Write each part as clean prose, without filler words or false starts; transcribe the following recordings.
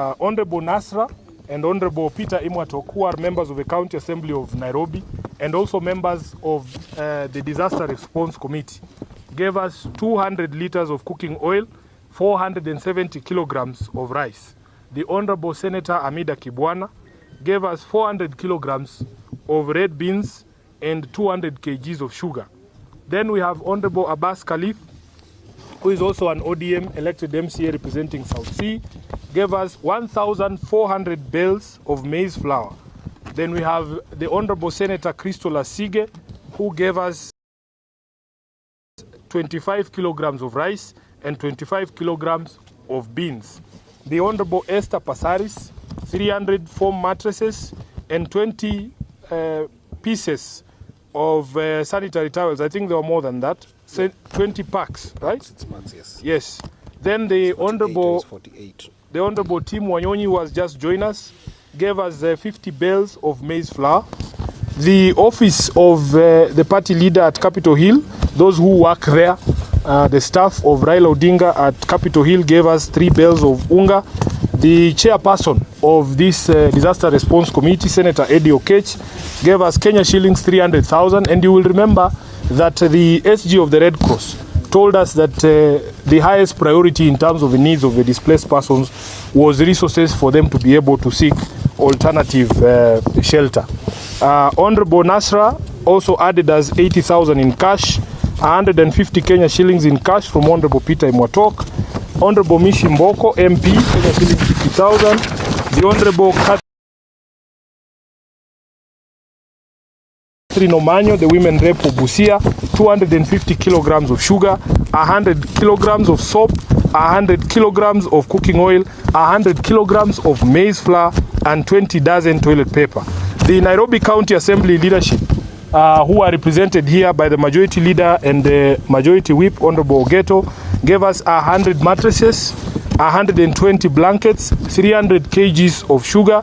Honorable Nasra and Honorable Peter Imwatok, who are members of the County Assembly of Nairobi and also members of the Disaster Response Committee, gave us 200 liters of cooking oil, 470 kilograms of rice. The Honorable Senator Amida Kibwana gave us 400 kilograms of red beans and 200 kgs of sugar. Then we have Honorable Abbas Khalif, who is also an ODM elected MCA representing South Sea, gave us 1,400 bales of maize flour. Then we have the Honorable Senator Christola Sige, who gave us 25 kilograms of rice and 25 kilograms of beans. The Honorable Esther Pasaris, 300 foam mattresses and 20 pieces of sanitary towels. I think there were more than that. 20 packs, right? 6 months, yes. Yes. Then the Honorable Tim Wanyonyi, who has just joined us, gave us 50 bales of maize flour. The office of the party leader at Capitol Hill, those who work there, the staff of Raila Odinga at Capitol Hill, gave us 3 bales of unga. The chairperson of this Disaster Response Committee, Senator Eddie Okech, gave us Kenya shillings 300,000. And you will remember that the SG of the Red Cross told us that the highest priority in terms of the needs of the displaced persons was resources for them to be able to seek alternative shelter. Honorable Nasra also added us 80,000 in cash, 150 Kenya shillings in cash from Honorable Peter Imwatok. Honorable Mishi Mboko, MP, Kenya shillings 50,000. The Honorable Catherine Omanyo, the women rep of Busia, 250 kilograms of sugar, 100 kilograms of soap, 100 kilograms of cooking oil, 100 kilograms of maize flour, and 20 dozen toilet paper. The Nairobi County Assembly leadership, who are represented here by the majority leader and the majority whip, Honorable Ogeto, gave us 100 mattresses, 120 blankets, 300 kgs of sugar,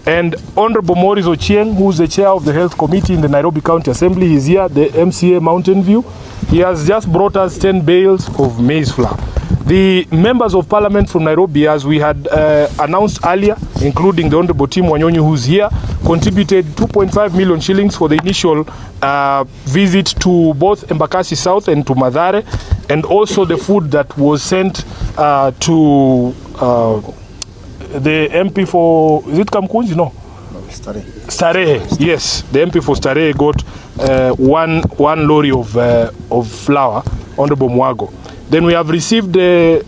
and Honorable Maurice Ochieng, who is the chair of the Health Committee in the Nairobi County Assembly, is here, the MCA Mountain View. He has just brought us 10 bales of maize flour. The members of parliament from Nairobi, as we had announced earlier, including the Honorable Tim Wanyonyi, who's here, contributed 2.5 million shillings for the initial visit to both Embakasi South and to Mathare, and also the food that was sent to the MP for, is it Kamkunji? No. Starehe, yes. The MP for Starehe got one lorry of flour, Honorable Mwago. Then we have received a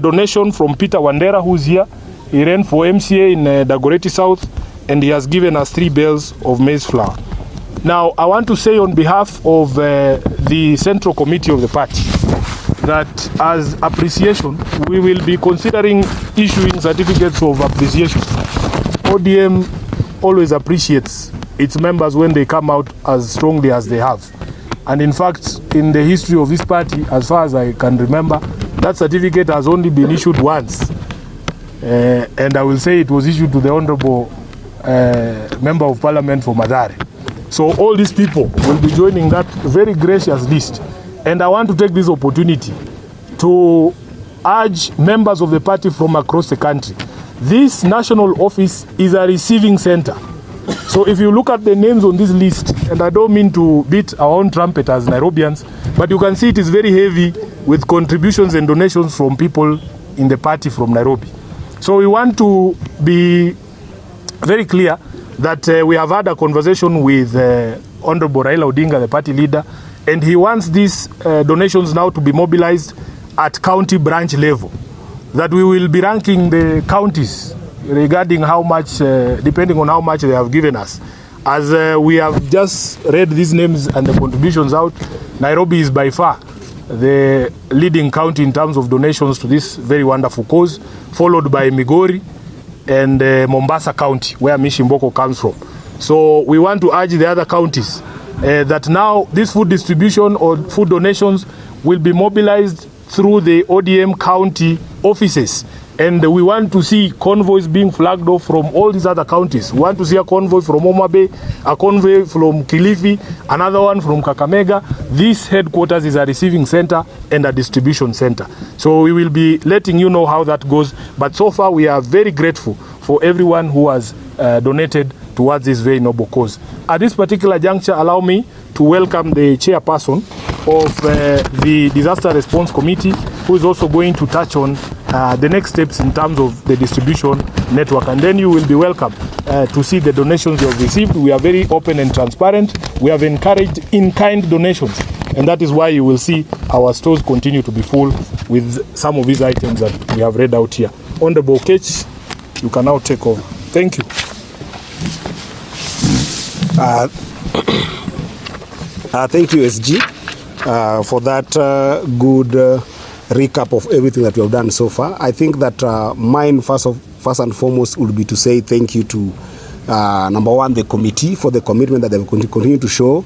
donation from Peter Wandera, who's here. He ran for MCA in Dagoretti South, and he has given us 3 bales of maize flour. Now, I want to say on behalf of the Central Committee of the party that as appreciation, we will be considering issuing certificates of appreciation. ODM always appreciates its members when they come out as strongly as they have. And in fact, in the history of this party, as far as I can remember, that certificate has only been issued once. And I will say it was issued to the Honorable Member of Parliament for Mathare. So all these people will be joining that very gracious list. And I want to take this opportunity to urge members of the party from across the country. This national office is a receiving center. So if you look at the names on this list, and I don't mean to beat our own trumpet as Nairobians, but you can see it is very heavy with contributions and donations from people in the party from Nairobi. So we want to be very clear that we have had a conversation with Honorable Raila Odinga, the party leader, and he wants these donations now to be mobilized at county branch level, that we will be ranking the counties regarding how much, depending on how much they have given us. As we have just read these names and the contributions out, Nairobi is by far the leading county in terms of donations to this very wonderful cause, followed by Migori and Mombasa County, where Mishi Mboko comes from. So we want to urge the other counties that now this food distribution or food donations will be mobilized through the ODM county offices And we want to see convoys being flagged off from all these other counties. We want to see a convoy from Homa Bay, a convoy from Kilifi, another one from Kakamega. This headquarters is a receiving center and a distribution center. So we will be letting you know how that goes. But so far, we are very grateful for everyone who has donated towards this very noble cause. At this particular juncture, allow me to welcome the chairperson of the Disaster Response Committee, who is also going to touch on the next steps in terms of the distribution network. And then you will be welcome to see the donations you have received. We are very open and transparent. We have encouraged in-kind donations. And that is why you will see our stores continue to be full with some of these items that we have read out here. Honorable Okech, you can now take over. Thank you. Thank you, SG, for that good recap of everything that we have done so far. I think that mine first and foremost would be to say thank you to number one, the committee for the commitment that they will continue to show,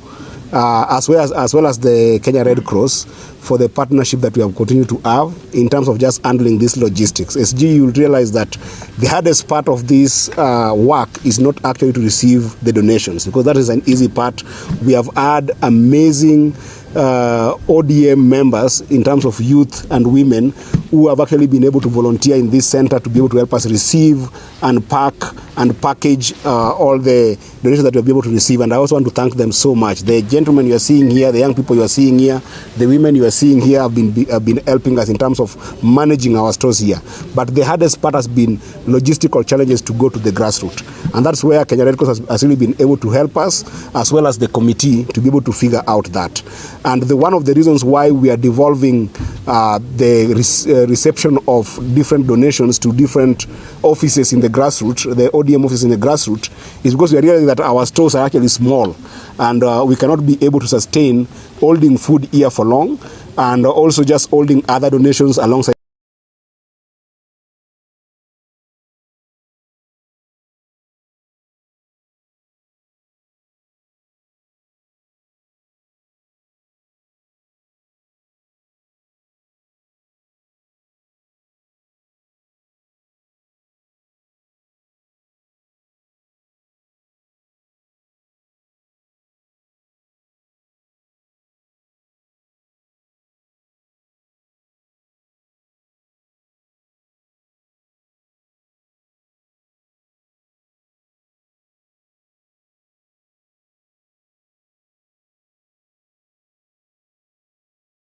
as well as the Kenya Red Cross for the partnership that we have continued to have in terms of just handling this logistics. SG, you'll realize that the hardest part of this work is not actually to receive the donations, because that is an easy part. We have had amazing ODM members in terms of youth and women who have actually been able to volunteer in this center to be able to help us receive and pack and package all the donations that we'll be able to receive. And I also want to thank them so much. The gentlemen you are seeing here, the young people you are seeing here, the women you are seeing here have been helping us in terms of managing our stores here. But the hardest part has been logistical challenges to go to the grassroots. And that's where Kenya Red Cross has really been able to help us, as well as the committee, to be able to figure out that. And one of the reasons why we are devolving the reception of different donations to different offices in the grassroots, the ODM offices in the grassroots, is because we are realizing that our stores are actually small, and we cannot be able to sustain holding food here for long, and also just holding other donations alongside.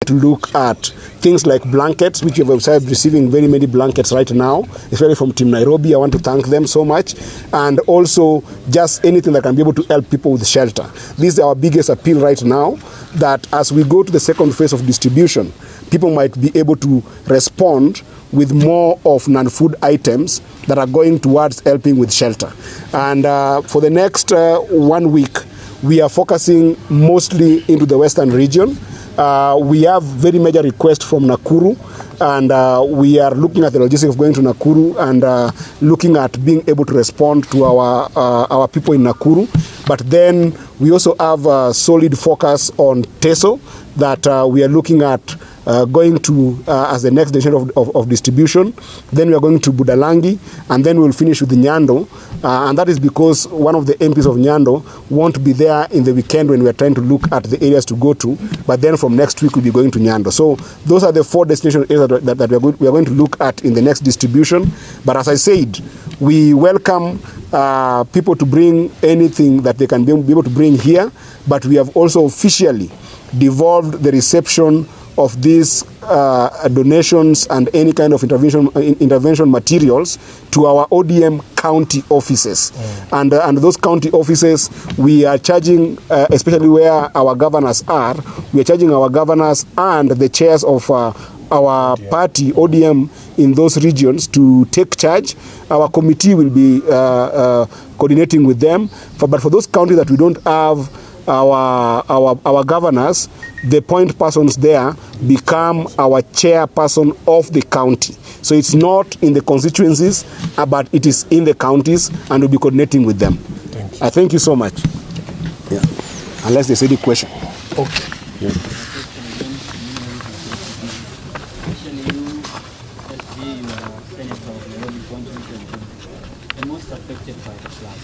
To look at things like blankets, which we have started receiving very many blankets right now, especially from Team Nairobi. I want to thank them so much. And also just anything that can be able to help people with shelter. This is our biggest appeal right now, that as we go to the second phase of distribution, people might be able to respond with more of non-food items that are going towards helping with shelter. And for the next 1 week, we are focusing mostly into the western region. We have very major requests from Nakuru, and we are looking at the logistics of going to Nakuru and looking at being able to respond to our people in Nakuru. But then we also have a solid focus on Teso that we are looking at going to as the next destination of distribution. Then we are going to Budalangi, and then we'll finish with Nyando. And that is because one of the MPs of Nyando won't be there in the weekend when we are trying to look at the areas to go to. But then from next week, we'll be going to Nyando. So those are the 4 destination areas that we are going to look at in the next distribution. But as I said, we welcome people to bring anything that they can be able to bring here. But we have also officially devolved the reception of these donations and any kind of intervention materials to our ODM county offices. And those county offices, we are charging, especially where our governors are, we are charging our governors and the chairs of our party, ODM, in those regions to take charge. Our committee will be coordinating with them. But for those counties that we don't have our governors, the point persons there become our chairperson of the county. So it's not in the constituencies, but it is in the counties, and we'll be coordinating with them. I thank you so much. Yeah. Unless there's any question. Okay. Yeah. the most affected by the flood.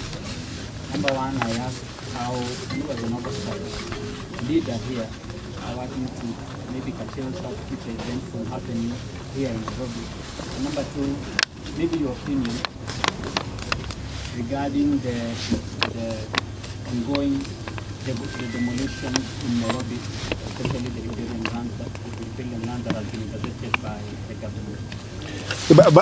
Number one, I asked how you as an oversight leader here are working to maybe curtail such future events from happening here in Nairobi. And number two, maybe your opinion regarding the ongoing the demolition in Nairobi, especially the riparian land that has been gazetted by the government.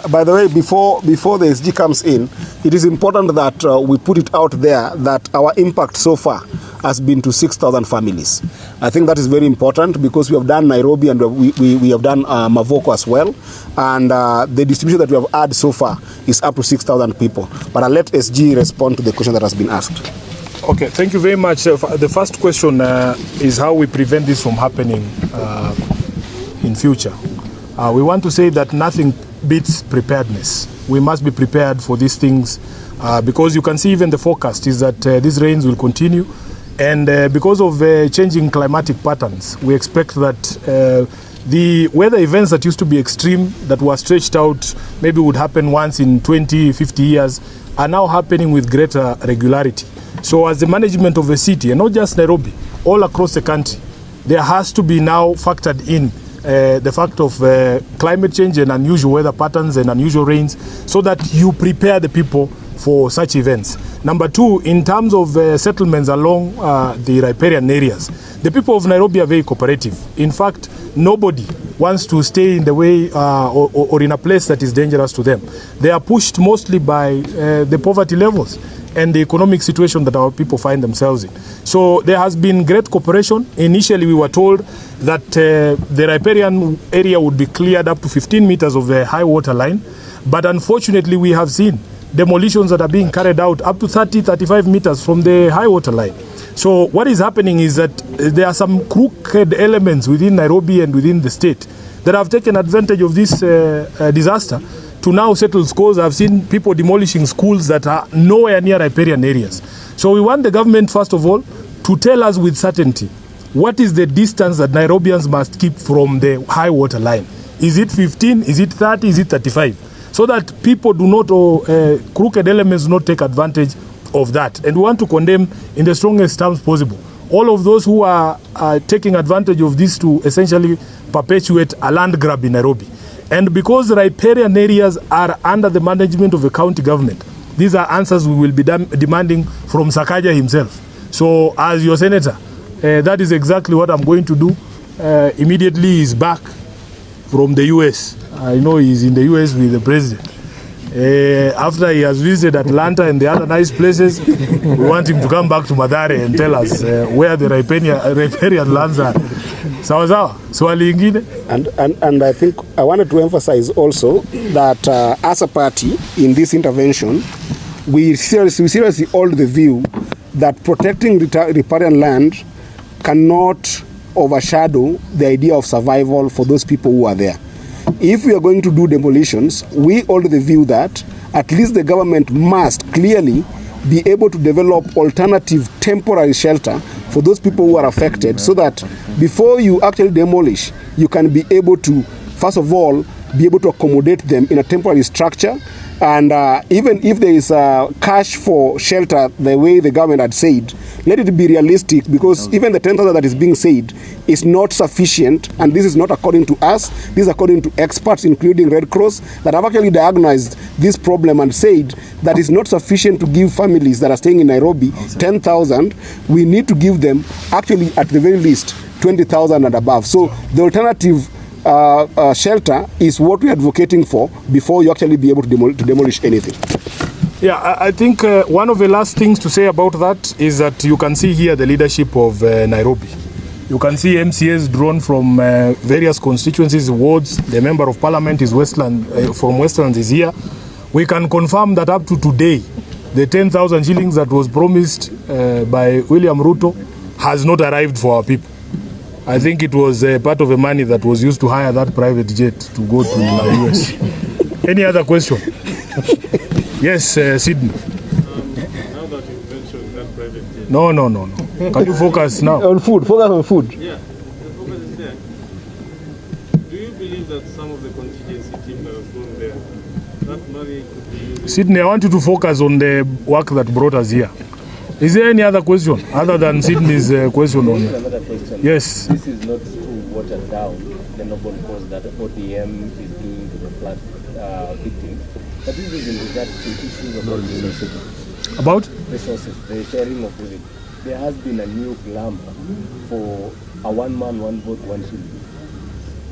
By the way, before the SG comes in, it is important that we put it out there that our impact so far has been to 6,000 families. I think that is very important because we have done Nairobi and we have done Mavoko as well. And the distribution that we have had so far is up to 6,000 people. But I'll let SG respond to the question that has been asked. Okay, thank you very much. The first question is how we prevent this from happening in future. We want to say that nothing beats preparedness. We must be prepared for these things because you can see even the forecast is that these rains will continue, and because of changing climatic patterns, we expect that the weather events that used to be extreme, that were stretched out, maybe would happen once in 20, 50 years, are now happening with greater regularity. So as the management of a city, and not just Nairobi, all across the country, there has to be now factored in the fact of climate change and unusual weather patterns and unusual rains, so that you prepare the people for such events. Number two, in terms of settlements along the riparian areas, the people of Nairobi are very cooperative. In fact, nobody wants to stay in the way or in a place that is dangerous to them. They are pushed mostly by the poverty levels and the economic situation that our people find themselves in. So there has been great cooperation. Initially, we were told that the riparian area would be cleared up to 15 meters of the high water line. But unfortunately, we have seen demolitions that are being carried out up to 30, 35 meters from the high water line. So what is happening is that there are some crooked elements within Nairobi and within the state that have taken advantage of this disaster to now settle scores. I've seen people demolishing schools that are nowhere near riparian areas. So we want the government, first of all, to tell us with certainty what is the distance that Nairobians must keep from the high water line. Is it 15? Is it 30? Is it 35? So that people do not, crooked elements do not take advantage of that. And we want to condemn in the strongest terms possible all of those who are taking advantage of this to essentially perpetuate a land grab in Nairobi. And because riparian areas are under the management of the county government, these are answers we will be demanding from Sakaja himself. So as your senator, that is exactly what I'm going to do. Immediately he's back from the US. I know he's in the US with the president. After he has visited Atlanta and the other nice places, we want him to come back to Mathare and tell us where the riparian lands are. Sawa sawa. Swali ingine? And I think I wanted to emphasize also that as a party in this intervention, we seriously hold the view that protecting riparian land cannot overshadow the idea of survival for those people who are there. If we are going to do demolitions, we hold the view that at least the government must clearly be able to develop alternative temporary shelter for those people who are affected, so that before you actually demolish, you can be able to, first of all, be able to accommodate them in a temporary structure. And even if there is cash for shelter, the way the government had said, let it be realistic, because even the 10,000 that is being said is not sufficient. And this is not according to us. This is according to experts, including Red Cross, that have actually diagnosed this problem and said that it's not sufficient to give families that are staying in Nairobi 10,000. We need to give them, actually, at the very least, 20,000 and above. So the alternative shelter is what we're advocating for before you actually be able to demolish anything. Yeah, I think one of the last things to say about that is that you can see here the leadership of Nairobi. You can see MCAs drawn from various constituencies, wards. The member of parliament is from Westlands is here. We can confirm that up to today, the 10,000 shillings that was promised by William Ruto has not arrived for our people. I think it was part of the money that was used to hire that private jet to go to the US. Any other question? Yes, Sydney. Now that you mentioned that private jet. No. Can you focus now? On food, focus on food. Yeah, the focus is there. Do you believe that some of the contingency team that has gone there, that money could be used Sydney, I want you to focus on the work that brought us here. Is there any other question other than Sydney's question on? Another question. Yes. This is not to water down the noble cause that ODM is doing to the flood victims, but this is in regard to issues about resources. About? Resources, the sharing of it. There has been a new glamour for a one man, one vote, one shilling.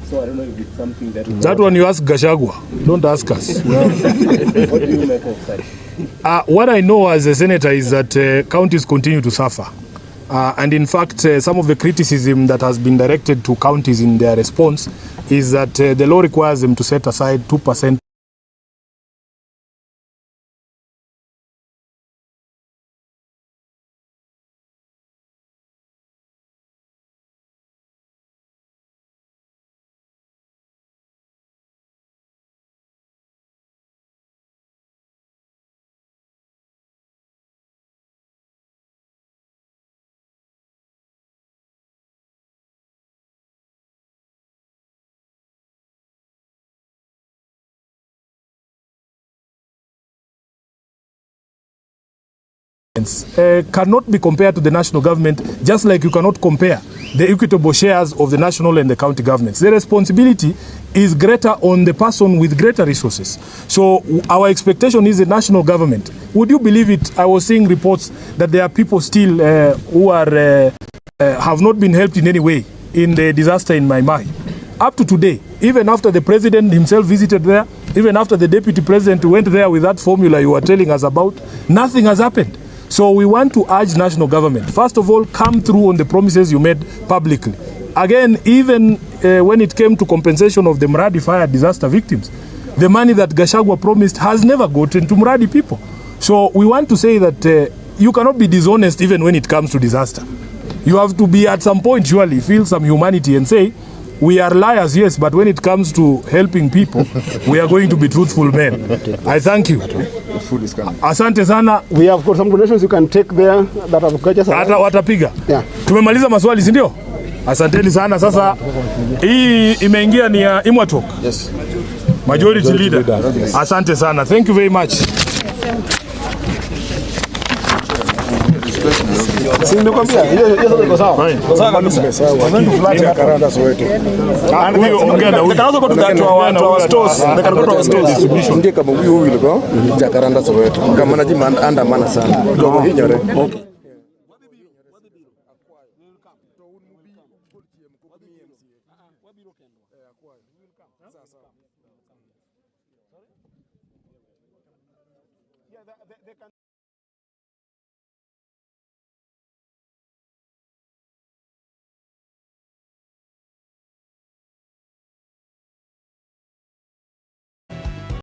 So I don't know if it's something that... That one you ask Gachagua. Don't ask us. What do you make of such? What I know as a senator is that counties continue to suffer. And in fact, some of the criticism that has been directed to counties in their response is that the law requires them to set aside 2%. Cannot be compared to the national government, just like you cannot compare the equitable shares of the national and the county governments. The responsibility is greater on the person with greater resources. So our expectation is the national government. Would you believe it? I was seeing reports that there are people still who are have not been helped in any way in the disaster in Mai Mai. Up to today, even after the president himself visited there, even after the deputy president went there with that formula you were telling us about, nothing has happened. So we want to urge national government, first of all, come through on the promises you made publicly. Again, even when it came to compensation of the Mradi fire disaster victims, the money that Gachagua promised has never gotten to Mradi people. So we want to say that you cannot be dishonest even when it comes to disaster. You have to be at some point, surely, feel some humanity and say, we are liars, yes, but when it comes to helping people, we are going to be truthful men. I thank you. Asante sana. We have got some donations you can take there that have got us. Watapiga. Yeah. Tumemaliza maswali, si ndio? Asanteni sana. Sasa hii imeingia ni ya Imwatok. Yes. Majority leader. Asante sana. Thank you very much. Nimekwambia hiyo iko sawa. Sawa kabisa. Wanaenda flat ya Karanda Soweto. Huyo ongea na huyo. Kanaanza kwa watu wa stores. Kanaanza stores. Ndiye kama huyo yuko Jakaranda Soweto. Kama najima andamana sana. Ndio hinyore. Okay.